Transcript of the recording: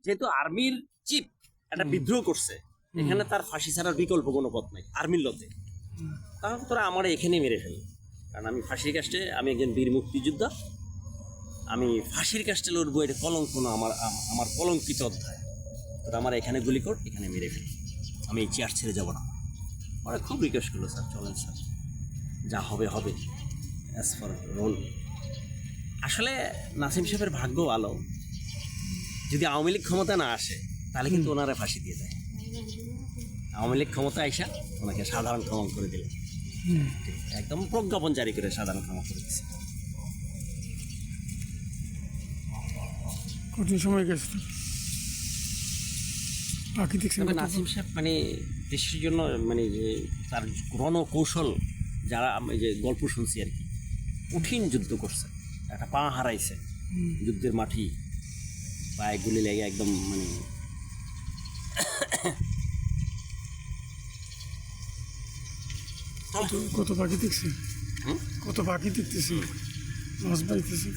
যেহেতু আর্মির চিফ একটা বিদ্রোহ করছে, এখানে তার ফাঁসি ছাড়ার বিকল্প কোনো পথ নাই আর্মির লতে। তাহলে তোরা আমার এখানেই মেরে ফেল, কারণ আমি ফাঁসির কাস্টে, আমি একজন বীর মুক্তিযোদ্ধা, আমি ফাঁসির কাস্টে লড়বো, এটা কলঙ্ক না, আমার কলঙ্কিত অধ্যায়। তোরা আমার এখানে গুলি কর, এখানে মেরে ফেল, আমি এই চেয়ার ছেড়ে যাবো না। ওরা খুব রিকোয়েস্ট করলো, স্যার চলেন স্যার, যা হবে হবে, অ্যাজ ফর রোল। আসলে নাসিম সাহেবের ভাগ্য ভালো, যদি আওয়ামী লীগ ক্ষমতা না আসে তাহলে কিন্তু ওনারা ফাঁসি দিয়ে দেয়। আওয়ামী লীগ ক্ষমতা আইসা ওনাকে সাধারণ ক্ষমা করে দিল, একদম প্রজ্ঞাপন জারি করে সাধারণ ক্ষমা করে দিচ্ছে। কঠিন সময় গেছে প্রাকৃতিক নাসিম সাহেব মানে দেশের জন্য মানে যে তার রণকৌশল, যারা আমি যে গল্প শুনছি আর কি, কঠিন যুদ্ধ করছে, একটা পা হারাইছে যুদ্ধের মাঠি, পায়ে গুলি লেগে একদম মানে কত পাখি দেখছে, কত পাখি দেখতেছে, মাছ পাইতেছে।